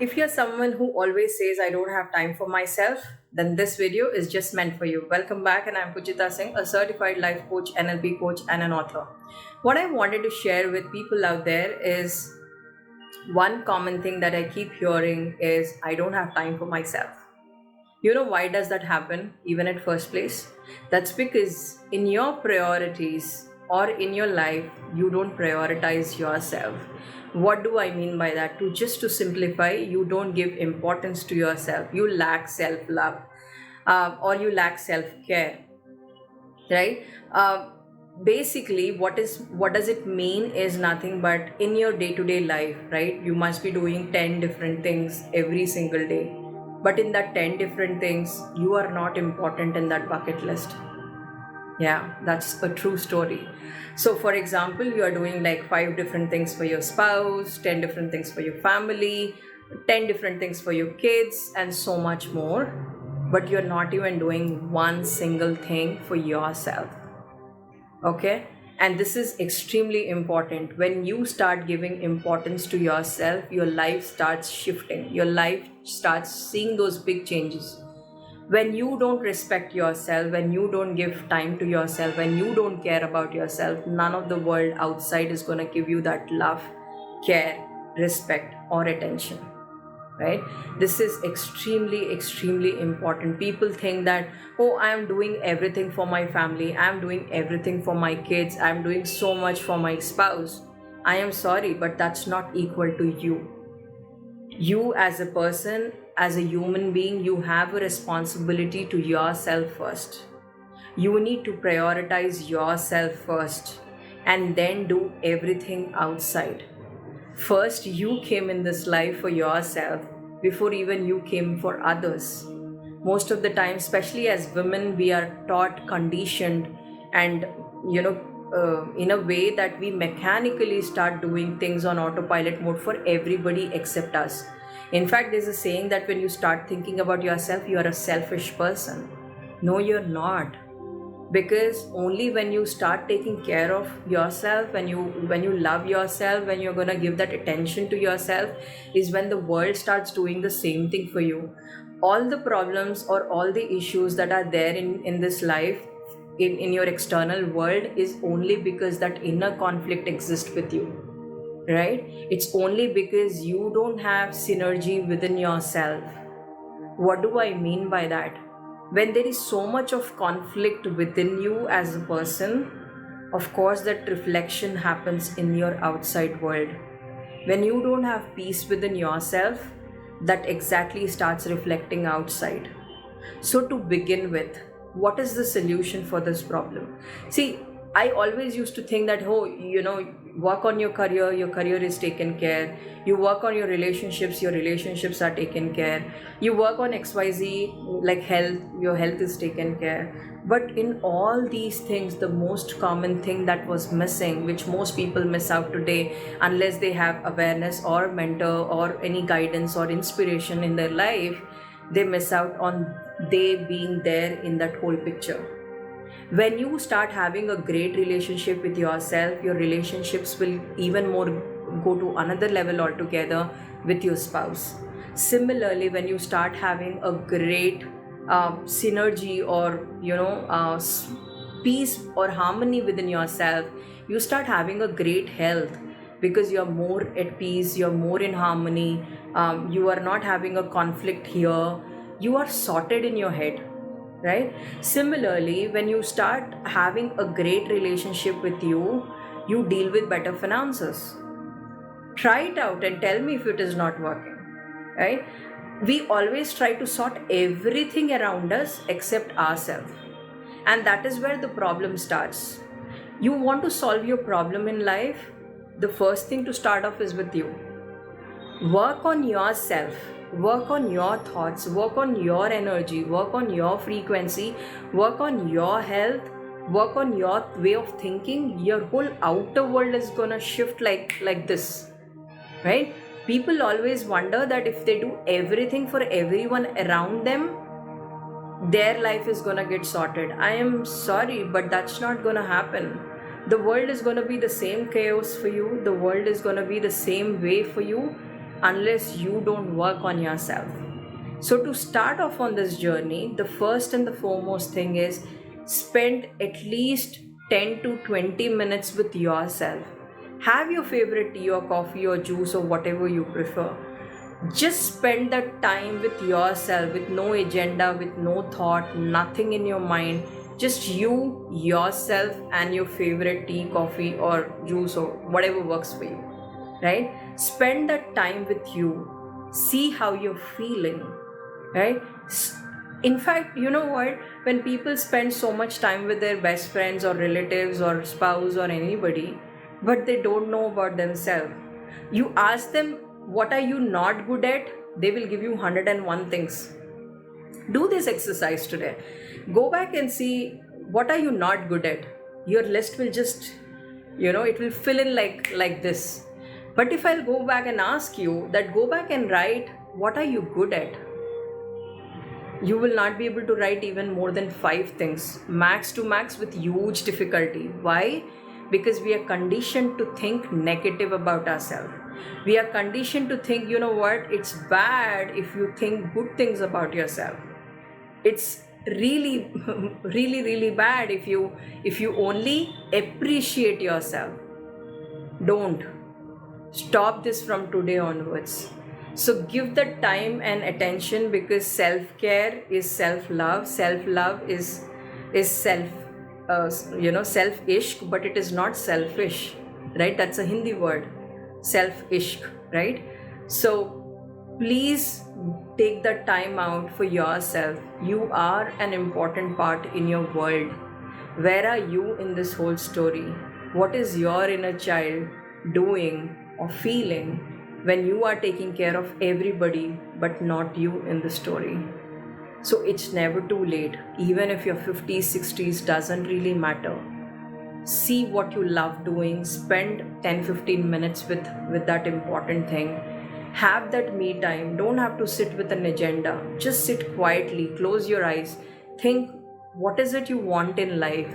If you're someone who always says, I don't have time for myself, then this video is just meant for you. Welcome back, and I'm Pujita Singh, a certified life coach, NLP coach, and an author. What I wanted to share with people out there is one common thing that I keep hearing is, I don't have time for myself. You know why does that happen even at first place? That's because in your priorities or in your life you don't prioritize yourself. What do I mean by that? To simplify, you don't give importance to yourself. You lack self love, or you lack self care, right? Basically, what does it mean is nothing but in your day to day life, right? You must be doing 10 different things every single day, but in that 10 different things you are not important in that bucket list. Yeah, that's a true story. So for example, you are doing like 5 different things for your spouse, 10 different things for your family, 10 different things for your kids, and so much more, but you're not even doing one single thing for yourself. Okay, and this is extremely important. When you start giving importance to yourself, your life starts shifting, your life starts seeing those big changes. When you don't respect yourself, when you don't give time to yourself, when you don't care about yourself, none of the world outside is going to give you that love, care, respect, or attention, right? This is extremely important. People think that, oh, I am doing everything for my family, I am doing everything for my kids, I am doing so much for my spouse. I am sorry, but that's not equal to you. You as a person, as a human being, you have a responsibility to yourself first. You need to prioritize yourself first and then do everything outside. First, you came in this life for yourself before even you came for others. Most of the time, especially as women, we are taught, conditioned, and in a way that we mechanically start doing things on autopilot mode for everybody except us. In fact, there's a saying that when you start thinking about yourself, you are a selfish person. No, you're not, because only when you start taking care of yourself, when you love yourself, when you're going to give that attention to yourself, is when the world starts doing the same thing for you. All the problems or all the issues that are there in this life, in your external world, is only because that inner conflict exists with you, right? It's only because you don't have synergy within yourself. What do I mean by that? When there is so much of conflict within you as a person, of course, that reflection happens in your outside world. When you don't have peace within yourself, that exactly starts reflecting outside. So, to begin with, what is the solution for this problem? See, I always used to think that, oh, work on your career is taken care. You work on your relationships are taken care. You work on XYZ, like health, your health is taken care. But in all these things, the most common thing that was missing, which most people miss out today, unless they have awareness or mentor or any guidance or inspiration in their life, they miss out on they being there in that whole picture. When you start having a great relationship with yourself, your relationships will even more go to another level altogether with your spouse. Similarly, when you start having a great synergy, or peace or harmony within yourself, you start having a great health, because you're more at peace, you're more in harmony, you are not having a conflict here, you are sorted in your head, right? Similarly, when you start having a great relationship with you, you deal with better finances. Try it out and tell me if it is not working, right? We always try to sort everything around us except ourselves, and that is where the problem starts. You want to solve your problem in life, the first thing to start off is with you. Work on yourself, work on your thoughts, work on your energy, work on your frequency, work on your health, work on your way of thinking. Your whole outer world is gonna shift like this, right? People always wonder that if they do everything for everyone around them, their life is gonna get sorted. I am sorry, but that's not gonna happen. The world is gonna be the same chaos for you, the world is gonna be the same way for you, unless you don't work on yourself. So, to start off on this journey, the first and the foremost thing is spend at least 10 to 20 minutes with yourself. Have your favorite tea or coffee or juice or whatever you prefer. Just spend that time with yourself, with no agenda, with no thought, nothing in your mind. Just you, yourself, and your favorite tea, coffee, or juice, or whatever works for you. Right? Spend that time with you. See how you're feeling. Right? In fact, you know what? When people spend so much time with their best friends or relatives or spouse or anybody, but they don't know about themselves, you ask them, what are you not good at? They will give you 101 things. Do this exercise today. Go back and see, what are you not good at? Your list will just, it will fill in like this. But if I'll go back and ask you that, go back and write, what are you good at? You will not be able to write even more than 5 things, max to max, with huge difficulty. Why? Because we are conditioned to think negative about ourselves. We are conditioned to think, it's bad if you think good things about yourself. It's really, really, really bad if you only appreciate yourself. Don't. Stop this from today onwards. So give that time and attention, because self-care is self-love. Self-love is self-ishq, but it is not selfish, right? That's a Hindi word, self-ishq, right? So please take that time out for yourself. You are an important part in your world. Where are you in this whole story? What is your inner child doing or feeling when you are taking care of everybody but not you in the story? So it's never too late. Even if you're 50s, 60s, doesn't really matter. See what you love doing. Spend 10-15 minutes with that important thing. Have that me time. Don't have to sit with an agenda. Just sit quietly. Close your eyes. Think, what is it you want in life?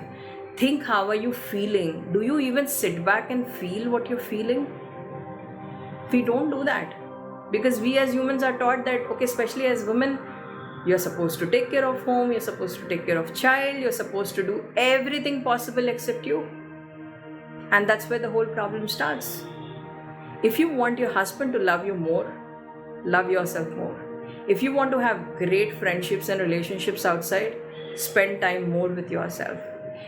Think, how are you feeling? Do you even sit back and feel what you're feeling? We don't do that, because we as humans are taught that, okay, especially as women, you're supposed to take care of home, you're supposed to take care of child, you're supposed to do everything possible except you. And that's where the whole problem starts. If you want your husband to love you more, love yourself more. If you want to have great friendships and relationships outside, spend time more with yourself.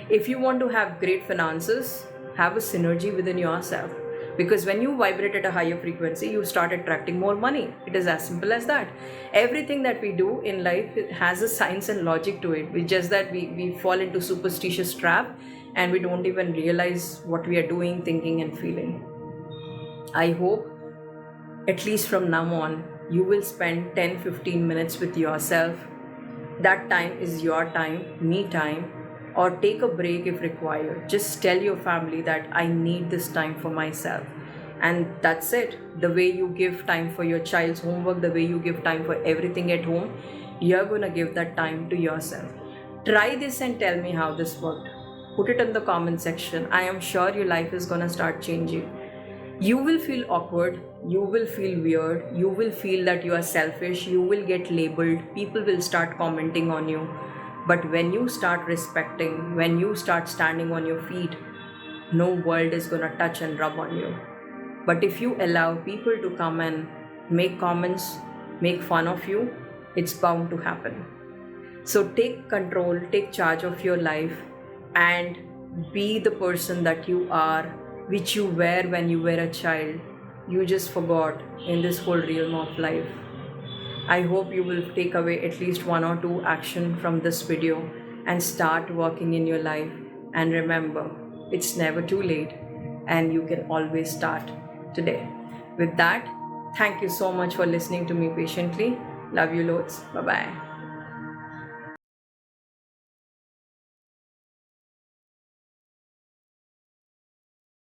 If you want to have great finances, have a synergy within yourself. Because when you vibrate at a higher frequency, you start attracting more money. It is as simple as that. Everything that we do in life has a science and logic to it. It's just that we fall into superstitious trap and we don't even realize what we are doing, thinking and feeling. I hope, at least from now on, you will spend 10-15 minutes with yourself. That time is your time, me time. Or take a break if required. Just tell your family that I need this time for myself. And that's it. The way you give time for your child's homework, the way you give time for everything at home, you're going to give that time to yourself. Try this and tell me how this worked. Put it in the comment section. I am sure your life is going to start changing. You will feel awkward. You will feel weird. You will feel that you are selfish. You will get labeled. People will start commenting on you. But when you start respecting, when you start standing on your feet, no world is going to touch and rub on you. But if you allow people to come and make comments, make fun of you, it's bound to happen. So take control, take charge of your life, and be the person that you are, which you were when you were a child. You just forgot in this whole realm of life. I hope you will take away at least 1 or 2 action from this video and start working in your life. And remember, it's never too late and you can always start today. With that, thank you so much for listening to me patiently. Love you loads. Bye-bye.